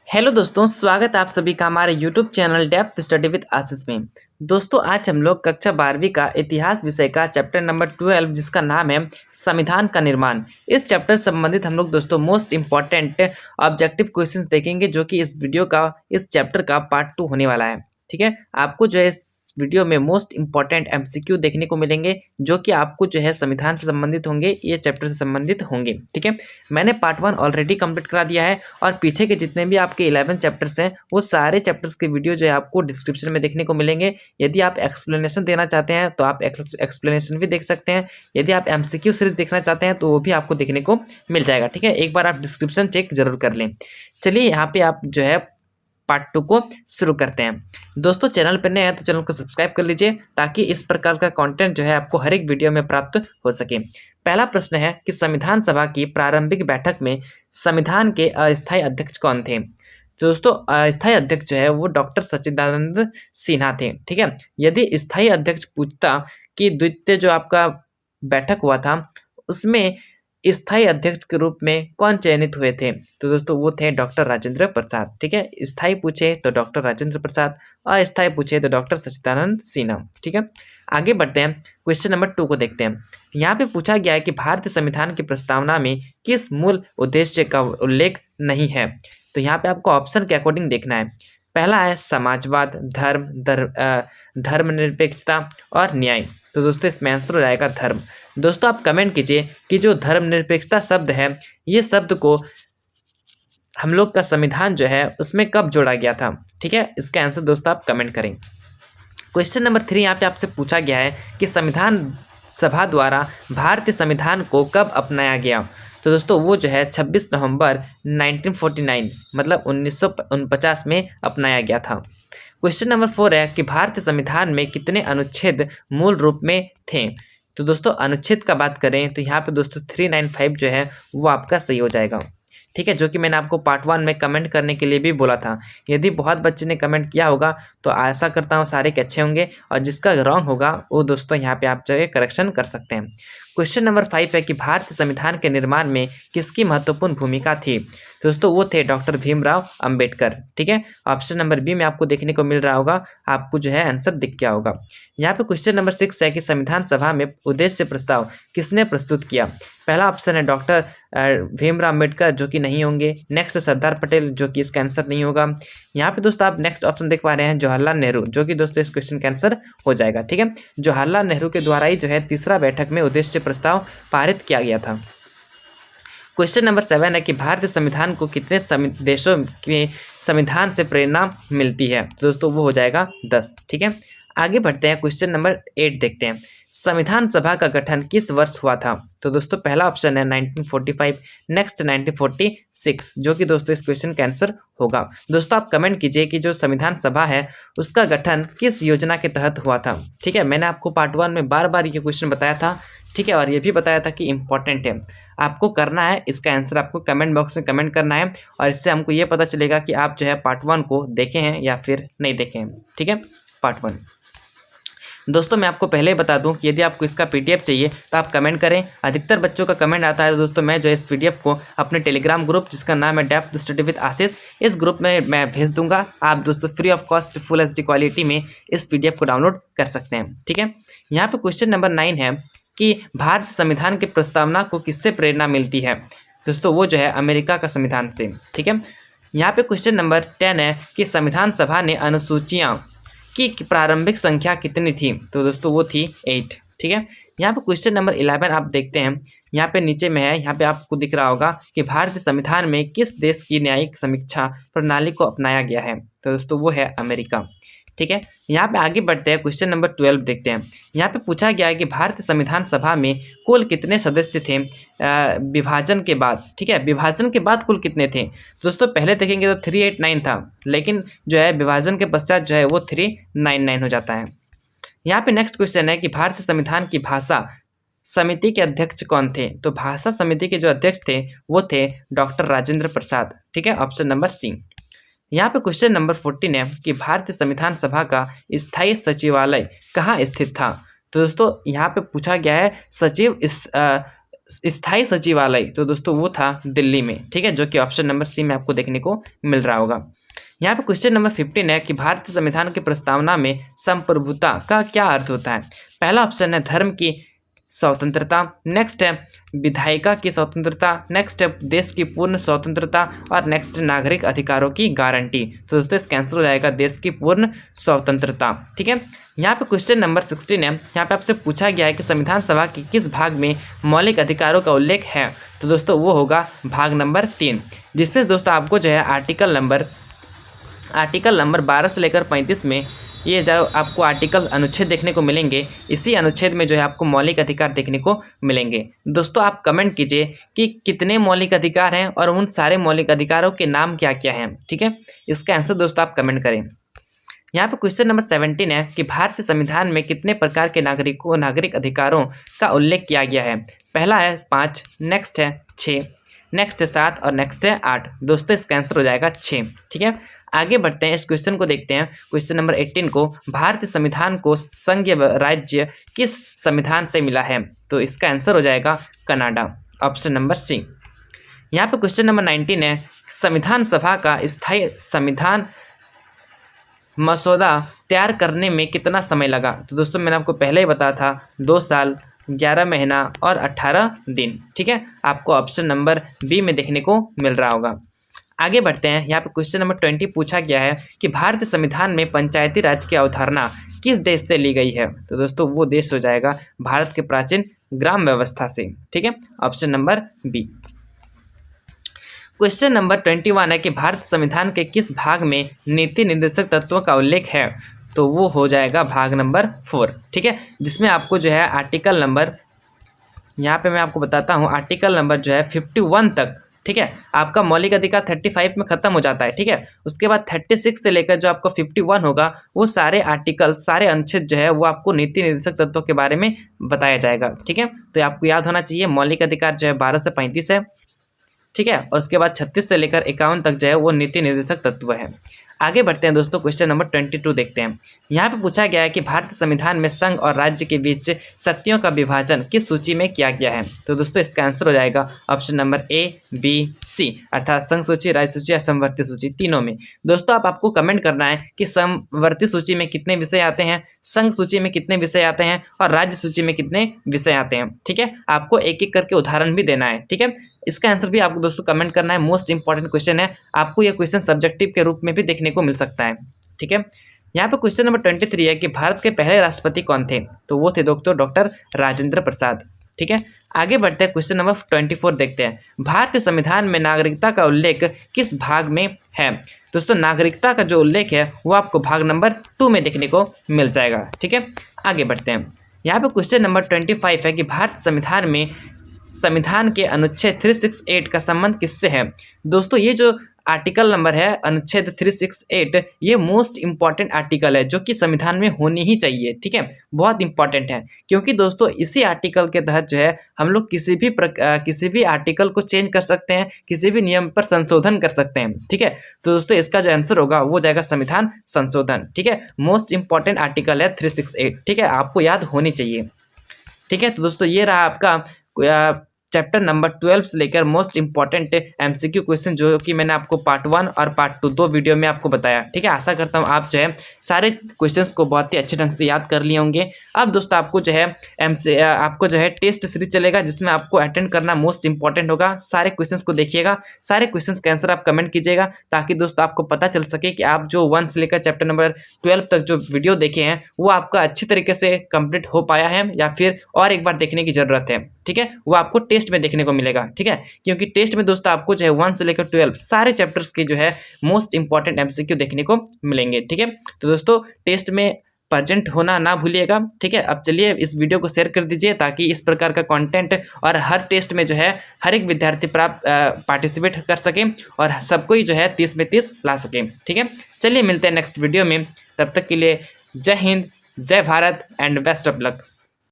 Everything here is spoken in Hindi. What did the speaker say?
हेलो दोस्तों, स्वागत है आप सभी का हमारे YouTube channel depth study with Ashish में। दोस्तों, आज हम लोग कक्षा 12वीं का इतिहास विषय का चैप्टर नंबर 12 जिसका नाम है संविधान का निर्माण। इस चैप्टर से संबंधित हम लोग दोस्तों मोस्ट इंपॉर्टेंट ऑब्जेक्टिव क्वेश्चंस देखेंगे, जो कि इस चैप्टर का पार्ट 2 होने वाला है। ठीक है, आपको जो है इस वीडियो में मोस्ट इंपॉर्टेंट एमसीक्यू देखने को मिलेंगे, जो कि आपको जो है संविधान से संबंधित होंगे, ये चैप्टर से संबंधित होंगे। ठीक है, मैंने पार्ट 1 ऑलरेडी कंप्लीट करा दिया है और पीछे के जितने भी आपके 11 चैप्टर्स हैं वो सारे चैप्टर्स के वीडियो जो है आपको डिस्क्रिप्शन में देखने को मिलेंगे। यदि आप एक्सप्लेनेशन देना चाहते हैं तो आप एक्सप्लेनेशन भी देख सकते हैं। यदि आप एमसीक्यू सीरीज देखना चाहते हैं तो वो भी आपको देखने को मिल जाएगा। ठीक है, एक बार आप डिस्क्रिप्शन चेक जरूर कर लें। चलिए, यहाँ पे आप जो है पार्ट 2 को शुरू करते हैं। दोस्तों, चैनल पर नए हैं तो चैनल को सब्सक्राइब कर लीजिए, ताकि इस प्रकार का कंटेंट जो है आपको हर एक वीडियो में प्राप्त हो सके। पहला प्रश्न है कि संविधान सभा की प्रारंभिक बैठक में संविधान के अस्थायी अध्यक्ष कौन थे? तो दोस्तों, अस्थायी अध्यक्ष जो है वो डॉक्टर सच्चिदानंद सिन्हा थे। ठीक है, यदि स्थायी अध्यक्ष पूछता कि द्वितीय जो आपका बैठक हुआ था उसमें स्थायी अध्यक्ष के रूप में कौन चयनित हुए थे, तो दोस्तों वो थे डॉक्टर राजेंद्र प्रसाद। ठीक है, स्थायी पूछे तो डॉक्टर राजेंद्र प्रसाद, अस्थायी पूछे तो डॉक्टर सच्चिदानंद सिन्हा। ठीक है, आगे बढ़ते हैं, क्वेश्चन नंबर 2 को देखते हैं। यहाँ पे पूछा गया है कि भारतीय संविधान की प्रस्तावना में किस मूल उद्देश्य का उल्लेख नहीं है? तो यहाँ पे आपको ऑप्शन के अकॉर्डिंग देखना है। पहला है समाजवाद, धर्मनिरपेक्षता और न्याय। तो दोस्तों इसमें आंसर हो जाएगा धर्म। दोस्तों, आप कमेंट कीजिए कि जो धर्मनिरपेक्षता शब्द है, ये शब्द को हम लोग का संविधान जो है उसमें कब जोड़ा गया था। ठीक है, इसका आंसर दोस्तों आप कमेंट करें। क्वेश्चन नंबर 3 यहाँ पे आपसे पूछा गया है कि संविधान सभा द्वारा भारतीय संविधान को कब अपनाया गया? तो दोस्तों वो जो है 26 नवंबर 1949 मतलब 1949 में अपनाया गया था। क्वेश्चन नंबर 4 है कि भारतीय संविधान में कितने अनुच्छेद मूल रूप में थे? तो दोस्तों अनुच्छेद का बात करें तो यहाँ पे दोस्तों 395 जो है वो आपका सही हो जाएगा। ठीक है, जो कि मैंने आपको पार्ट 1 में कमेंट करने के लिए भी बोला था। यदि बहुत बच्चे ने कमेंट किया होगा तो आशा करता हूँ सारे के अच्छे होंगे, और जिसका रॉन्ग होगा वो दोस्तों यहाँ पे आप जगह करेक्शन कर सकते हैं। क्वेश्चन नंबर 5 है कि भारतीय संविधान के निर्माण में किसकी महत्वपूर्ण भूमिका थी? दोस्तों वो थे डॉक्टर भीमराव अंबेडकर। ठीक है, ऑप्शन नंबर बी में आपको देखने को मिल रहा होगा, आपको जो है आंसर दिख गया होगा। यहाँ पे क्वेश्चन नंबर 6 है कि संविधान सभा में उद्देश्य प्रस्ताव किसने प्रस्तुत किया? पहला ऑप्शन है डॉक्टर भीमराव अंबेडकर, जो कि नहीं होंगे। नेक्स्ट सरदार पटेल, जो कि इसका आंसर नहीं होगा। यहाँ पे दोस्तों आप नेक्स्ट ऑप्शन देख पा रहे हैं जवाहरलाल नेहरू, जो कि दोस्तों इस क्वेश्चन का आंसर हो जाएगा। ठीक है, जवाहरलाल नेहरू के द्वारा ही जो है तीसरा बैठक में उद्देश्य प्रस्ताव पारित किया गया था। क्वेश्चन नंबर 7 है कि भारतीय संविधान को कितने देशों के संविधान से प्रेरणा मिलती है? तो दोस्तों वो हो जाएगा 10। ठीक है, आगे बढ़ते हैं, क्वेश्चन नंबर 8 देखते हैं। संविधान सभा का गठन किस वर्ष हुआ था? तो दोस्तों पहला ऑप्शन है 1945, नेक्स्ट 1946, जो कि दोस्तों इस क्वेश्चन का आंसर होगा। दोस्तों आप कमेंट कीजिए कि जो संविधान सभा है उसका गठन किस योजना के तहत हुआ था। ठीक है, मैंने आपको पार्ट 1 में बार बार ये क्वेश्चन बताया था। ठीक है, और ये भी बताया था कि इंपॉर्टेंट है, आपको करना है इसका आंसर आपको कमेंट बॉक्स में कमेंट करना है, और इससे हमको ये पता चलेगा कि आप जो है पार्ट 1 को देखे हैं या फिर नहीं देखे हैं। ठीक है, पार्ट 1 दोस्तों मैं आपको पहले ही बता दूं कि यदि आपको इसका पीडीएफ चाहिए तो आप कमेंट करें। अधिकतर बच्चों का कमेंट आता है, तो दोस्तों मैं जो इस पीडीएफ को अपने टेलीग्राम ग्रुप जिसका नाम है डेप्थ स्टडी विद आशीष, इस ग्रुप में मैं भेज दूंगा। आप दोस्तों free of cost full HD quality में इस पीडीएफ को डाउनलोड कर सकते हैं। ठीक है, यहाँ पे क्वेश्चन नंबर 9 है कि भारतीय संविधान की प्रस्तावना को किससे प्रेरणा मिलती है? दोस्तों वो जो है अमेरिका का संविधान से। ठीक है, यहाँ पे क्वेश्चन नंबर 10 है कि संविधान सभा ने अनुसूचियाँ की प्रारंभिक संख्या कितनी थी? तो दोस्तों वो थी 8। ठीक है, यहाँ पे क्वेश्चन नंबर 11 आप देखते हैं, यहाँ पे नीचे में है, यहाँ पे आपको दिख रहा होगा कि भारतीय संविधान में किस देश की न्यायिक समीक्षा प्रणाली को अपनाया गया है? तो दोस्तों वो है अमेरिका। ठीक है, यहाँ पे आगे बढ़ते हैं, क्वेश्चन नंबर 12 देखते हैं। यहाँ पे पूछा गया है कि भारतीय संविधान सभा में कुल कितने सदस्य थे विभाजन के बाद? ठीक है, विभाजन के बाद कुल कितने थे? दोस्तों पहले देखेंगे तो 389 था, लेकिन जो है विभाजन के पश्चात जो है वो 399 हो जाता है। यहाँ पे नेक्स्ट क्वेश्चन है कि भारतीय संविधान की भाषा समिति के अध्यक्ष कौन थे? तो भाषा समिति के जो अध्यक्ष थे वो थे डॉक्टर राजेंद्र प्रसाद। ठीक है, ऑप्शन नंबर सी। यहाँ पे क्वेश्चन नंबर 14 है कि भारतीय संविधान सभा का स्थायी सचिवालय कहाँ स्थित था? तो दोस्तों यहाँ पे पूछा गया है स्थायी सचिवालय, तो दोस्तों वो था दिल्ली में, ठीक है, जो कि ऑप्शन नंबर सी में आपको देखने को मिल रहा होगा। यहाँ पे क्वेश्चन नंबर 15 है कि भारतीय संविधान की प्रस्तावना में संप्रभुता का क्या अर्थ होता है। पहला ऑप्शन है धर्म की स्वतंत्रता, नेक्स्ट है विधायिका की स्वतंत्रता, नेक्स्ट है देश की पूर्ण स्वतंत्रता और नेक्स्ट नागरिक अधिकारों की गारंटी। तो दोस्तों इसका आंसर हो जाएगा देश की पूर्ण स्वतंत्रता, ठीक है। यहाँ पे क्वेश्चन नंबर 16 है, यहाँ पे आपसे पूछा गया है कि संविधान सभा के किस भाग में मौलिक अधिकारों का उल्लेख है। तो दोस्तों वो होगा भाग नंबर 3, जिसमें दोस्तों आपको जो है आर्टिकल नंबर 12 से लेकर 35 में ये जो आपको आर्टिकल अनुच्छेद देखने को मिलेंगे, इसी अनुच्छेद में जो है आपको मौलिक अधिकार देखने को मिलेंगे। दोस्तों आप कमेंट कीजिए कि कितने मौलिक अधिकार हैं और उन सारे मौलिक अधिकारों के नाम क्या क्या हैं, ठीक है। इसका आंसर दोस्तों आप कमेंट करें। यहाँ पे क्वेश्चन नंबर 17 है कि भारतीय संविधान में कितने प्रकार के नागरिक अधिकारों का उल्लेख किया गया है। पहला है 5, नेक्स्ट है 6, नेक्स्ट है 7 और नेक्स्ट है 8। दोस्तों इसका आंसर हो जाएगा 6, ठीक है। आगे बढ़ते हैं, इस क्वेश्चन को देखते हैं। क्वेश्चन नंबर 18 को, भारतीय संविधान को संघीय राज्य किस संविधान से मिला है। तो इसका आंसर हो जाएगा कनाडा, ऑप्शन नंबर सी। यहाँ पे क्वेश्चन नंबर 19 है, संविधान सभा का स्थायी संविधान मसौदा तैयार करने में कितना समय लगा। तो दोस्तों मैंने आपको पहले ही बताया था 2 साल 11 महीना और 18 दिन, ठीक है। आपको ऑप्शन नंबर बी में देखने को मिल रहा होगा। आगे बढ़ते हैं, यहाँ पे क्वेश्चन नंबर 20 पूछा गया है कि भारतीय संविधान में पंचायती राज की अवधारणा किस देश से ली गई है। तो दोस्तों वो देश हो जाएगा भारत के प्राचीन ग्राम व्यवस्था से, ठीक है, option number B. Question number 21 है कि भारत संविधान के किस भाग में नीति निर्देशक तत्वों का उल्लेख है। तो वो हो जाएगा भाग नंबर 4, ठीक है, जिसमें आपको जो है आर्टिकल नंबर, यहाँ पे मैं आपको बताता हूँ, आर्टिकल नंबर जो है 51 तक, ठीक है, आपका मौलिक अधिकार 35 में खत्म हो जाता है, ठीक है। उसके बाद 36 से लेकर जो आपका 51 होगा, वो सारे आर्टिकल, सारे अनुच्छेद जो है वो आपको नीति निर्देशक तत्वों के बारे में बताया जाएगा, ठीक है। तो आपको याद होना चाहिए मौलिक अधिकार जो है 12 से 35 है, ठीक है, और उसके बाद 36 से लेकर 51 तक जो है वो नीति निर्देशक तत्व है। आगे बढ़ते हैं दोस्तों, क्वेश्चन नंबर 22 देखते हैं। यहाँ पे पूछा गया है कि भारतीय संविधान में संघ और राज्य के बीच शक्तियों का विभाजन किस सूची में किया गया है। तो दोस्तों इसका आंसर हो जाएगा ऑप्शन नंबर ए, बी, सी, अर्थात संघ सूची, राज्य सूची या समवर्ती सूची, तीनों में। दोस्तों आपको कमेंट करना है कि समवर्ती सूची में कितने विषय आते हैं, संघ सूची में कितने विषय आते हैं और राज्य सूची में कितने विषय आते हैं, ठीक है। आपको एक एक करके उदाहरण भी देना है, ठीक है। इसका आंसर भी आपको दोस्तों कमेंट करना है। मोस्ट इंपॉर्टेंट क्वेश्चन है, आपको यह क्वेश्चन सब्जेक्टिव के रूप में भी देखने को मिल सकता है, ठीक है। यहाँ पे क्वेश्चन नंबर 23 है कि भारत के पहले राष्ट्रपति कौन थे। तो वो थे डॉक्टर राजेंद्र प्रसाद, ठीक है। आगे बढ़ते हैं, क्वेश्चन नंबर 24 देखते हैं। भारतीय संविधान में नागरिकता का उल्लेख किस भाग में है। दोस्तों नागरिकता का जो उल्लेख है वो आपको भाग नंबर 2 में देखने को मिल जाएगा, ठीक है। आगे बढ़ते हैं, यहाँ पे क्वेश्चन नंबर 25 है कि भारतीय संविधान में संविधान के अनुच्छेद 368 का संबंध किससे है। दोस्तों ये जो आर्टिकल नंबर है अनुच्छेद 368, ये मोस्ट इंपॉर्टेंट आर्टिकल है जो कि संविधान में होनी ही चाहिए, ठीक है, बहुत इंपॉर्टेंट है। क्योंकि दोस्तों इसी आर्टिकल के तहत जो है हम लोग किसी भी आर्टिकल को चेंज कर सकते हैं, किसी भी नियम पर संशोधन कर सकते हैं, ठीक है। तो दोस्तों इसका जो आंसर होगा वो जाएगा संविधान संशोधन, ठीक है। मोस्ट इंपॉर्टेंट आर्टिकल है 368, ठीक है, आपको याद होनी चाहिए, ठीक है। तो दोस्तों ये रहा आपका चैप्टर नंबर 12 से लेकर मोस्ट इंपॉर्टेंट एमसीक्यू क्वेश्चन, जो कि मैंने आपको पार्ट 1 और पार्ट 2 दो वीडियो में आपको बताया, ठीक है। आशा करता हूँ आप जो है सारे क्वेश्चंस को बहुत ही अच्छे ढंग से याद कर लिए होंगे। अब दोस्तों आपको जो है आपको जो है टेस्ट सीरीज चलेगा, जिसमें आपको अटेंड करना मोस्ट इंपॉर्टेंट होगा। सारे क्वेश्चंस को देखिएगा, सारे क्वेश्चंस का आंसर आप कमेंट कीजिएगा, ताकि दोस्तों आपको पता चल सके कि आप जो 1 से लेकर चैप्टर नंबर 12 तक जो वीडियो देखे हैं वो आपका अच्छी तरीके से कंप्लीट हो पाया है या फिर और एक बार देखने की जरूरत है, ठीक है। वो आपको टेस्ट में देखने को मिलेगा, ठीक है। क्योंकि टेस्ट में दोस्तों आपको जो है 1 से लेकर 12 सारे चैप्टर्स के जो है मोस्ट इंपॉर्टेंट एमसीक्यू देखने को मिलेंगे, ठीक है। तो दोस्तों टेस्ट में प्रेजेंट होना ना भूलिएगा, ठीक है। अब चलिए इस वीडियो को शेयर कर दीजिए, ताकि इस प्रकार का कंटेंट और हर टेस्ट में जो है हर एक विद्यार्थी पार्टिसिपेट कर सके और सबको ही जो है 30 में 30 ला सके, ठीक है। चलिए मिलते हैं नेक्स्ट वीडियो में, तब तक के लिए जय हिंद, जय Bharat and best of luck.